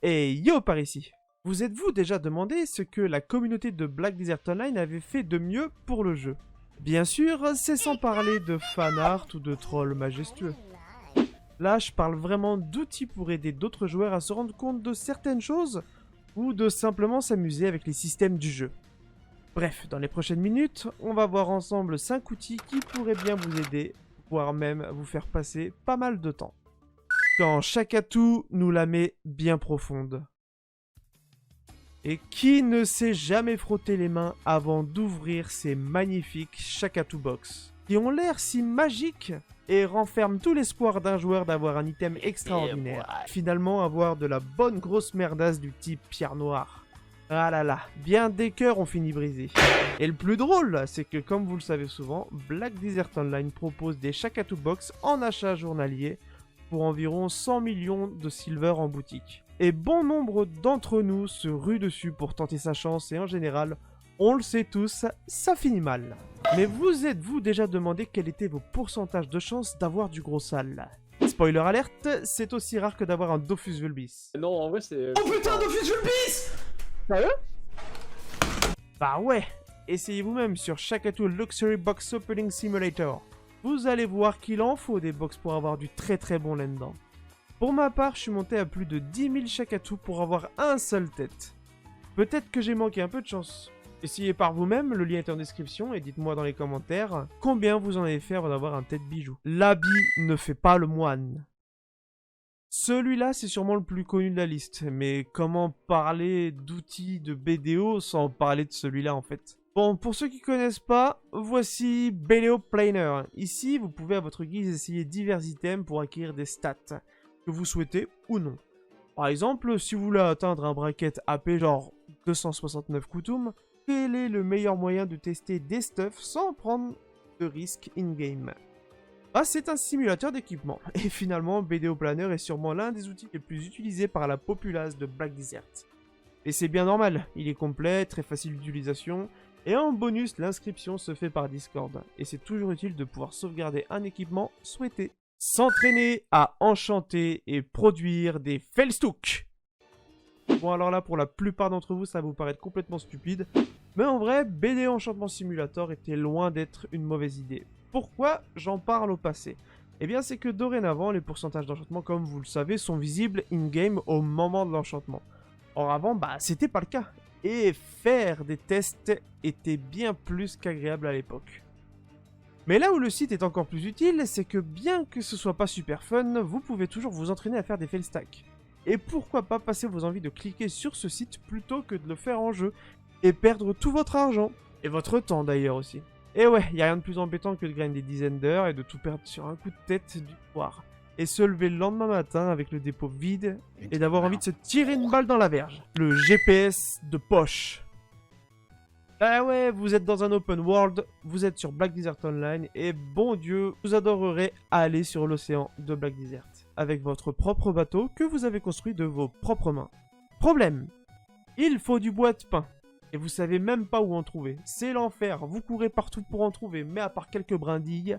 Et yo par ici. Vous êtes-vous déjà demandé ce que la communauté de Black Desert Online avait fait de mieux pour le jeu? Bien sûr, c'est sans parler de fanart ou de trolls majestueux. Là, je parle vraiment d'outils pour aider d'autres joueurs à se rendre compte de certaines choses ou de simplement s'amuser avec les systèmes du jeu. Bref, dans les prochaines minutes, on va voir ensemble 5 outils qui pourraient bien vous aider, voire même vous faire passer pas mal de temps. Quand chaque atout nous la met bien profonde. Et qui ne s'est jamais frotté les mains avant d'ouvrir ces magnifiques Shakatu Box, qui ont l'air si magiques et renferment tout l'espoir d'un joueur d'avoir un item extraordinaire. Finalement, avoir de la bonne grosse merdasse du type pierre noire. Ah là là, bien des cœurs ont fini brisés. Et le plus drôle, c'est que comme vous le savez souvent, Black Desert Online propose des Shakatu Box en achat journalier pour environ 100 millions de silver en boutique. Et bon nombre d'entre nous se ruent dessus pour tenter sa chance et en général, on le sait tous, ça finit mal. Mais vous êtes-vous déjà demandé quels étaient vos pourcentages de chance d'avoir du gros sale? Spoiler alerte, c'est aussi rare que d'avoir un Dofus Vulpix. Non, en vrai, c'est... Oh putain, Dofus Vulpix! Sérieux? Bah ouais, essayez vous-même sur Shakatu Luxury Box Opening Simulator. Vous allez voir qu'il en faut des box pour avoir du très bon là-dedans. Pour ma part, je suis monté à plus de 10 000 Shakatu pour avoir un seul tête. Peut-être que j'ai manqué un peu de chance. Essayez par vous-même, le lien est en description, et dites-moi dans les commentaires combien vous en avez fait avant d'avoir un tête bijou. L'habit ne fait pas le moine. Celui-là, c'est sûrement le plus connu de la liste, mais comment parler d'outils de BDO sans parler de celui-là en fait? Bon, pour ceux qui connaissent pas, voici BDO Planner. Ici, vous pouvez à votre guise essayer divers items pour acquérir des stats que vous souhaitez ou non. Par exemple, si vous voulez atteindre un bracket AP genre 269 Kutum, quel est le meilleur moyen de tester des stuffs sans prendre de risques in-game? Ah, c'est un simulateur d'équipement. Et finalement, BDO Planner est sûrement l'un des outils les plus utilisés par la populace de Black Desert. Et c'est bien normal, il est complet, très facile d'utilisation, et en bonus, l'inscription se fait par Discord. Et c'est toujours utile de pouvoir sauvegarder un équipement souhaité. S'entraîner à enchanter et produire des Felstook. Bon alors là, pour la plupart d'entre vous, ça va vous paraître complètement stupide. Mais en vrai, BDO Enchantement Simulator était loin d'être une mauvaise idée. Pourquoi j'en parle au passé? Eh bien c'est que dorénavant, les pourcentages d'enchantement, comme vous le savez, sont visibles in-game au moment de l'enchantement. Or avant, bah c'était pas le cas. Et faire des tests était bien plus qu'agréable à l'époque. Mais là où le site est encore plus utile, c'est que bien que ce soit pas super fun, vous pouvez toujours vous entraîner à faire des failstacks. Et pourquoi pas passer vos envies de cliquer sur ce site plutôt que de le faire en jeu, et perdre tout votre argent, et votre temps d'ailleurs aussi. Et ouais, y a rien de plus embêtant que de gagner des dizaines d'heures et de tout perdre sur un coup de tête du soir. Et se lever le lendemain matin avec le dépôt vide, et d'avoir envie de se tirer une balle dans la verge. Le GPS de poche. Ah ouais, vous êtes dans un open world, vous êtes sur Black Desert Online, et bon Dieu, vous adorerez aller sur l'océan de Black Desert, avec votre propre bateau que vous avez construit de vos propres mains. Problème, il faut du bois de pin, et vous savez même pas où en trouver. C'est l'enfer, vous courez partout pour en trouver, mais à part quelques brindilles,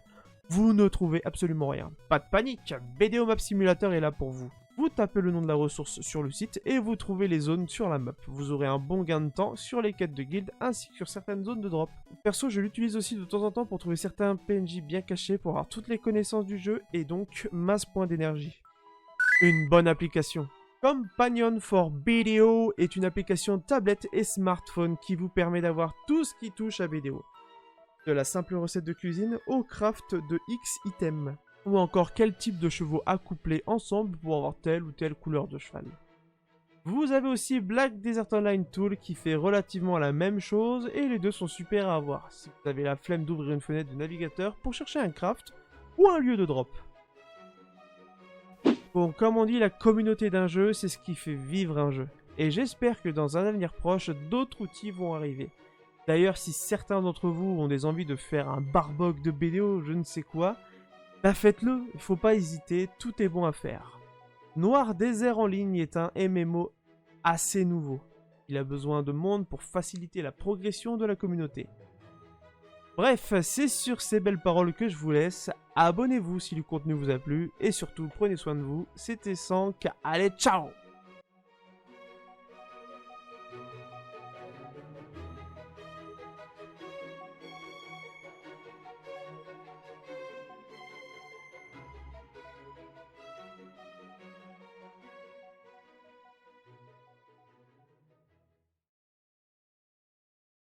vous ne trouvez absolument rien. Pas de panique, BDO Map Simulator est là pour vous. Vous tapez le nom de la ressource sur le site et vous trouvez les zones sur la map. Vous aurez un bon gain de temps sur les quêtes de guild ainsi que sur certaines zones de drop. Perso, je l'utilise aussi de temps en temps pour trouver certains PNJ bien cachés pour avoir toutes les connaissances du jeu et donc masse points d'énergie. Une bonne application. Companion for BDO est une application tablette et smartphone qui vous permet d'avoir tout ce qui touche à BDO. De la simple recette de cuisine au craft de X items. Ou encore quel type de chevaux accoupler ensemble pour avoir telle ou telle couleur de cheval. Vous avez aussi Black Desert Online Tool qui fait relativement la même chose et les deux sont super à avoir si vous avez la flemme d'ouvrir une fenêtre de navigateur pour chercher un craft ou un lieu de drop. Bon, comme on dit, la communauté d'un jeu, c'est ce qui fait vivre un jeu. Et j'espère que dans un avenir proche, d'autres outils vont arriver. D'ailleurs, si certains d'entre vous ont des envies de faire un barbog de BDO, je ne sais quoi, bah faites-le, il faut pas hésiter, tout est bon à faire. Noir Désert en ligne est un MMO assez nouveau. Il a besoin de monde pour faciliter la progression de la communauté. Bref, c'est sur ces belles paroles que je vous laisse. Abonnez-vous si le contenu vous a plu et surtout prenez soin de vous. C'était Sank, allez ciao!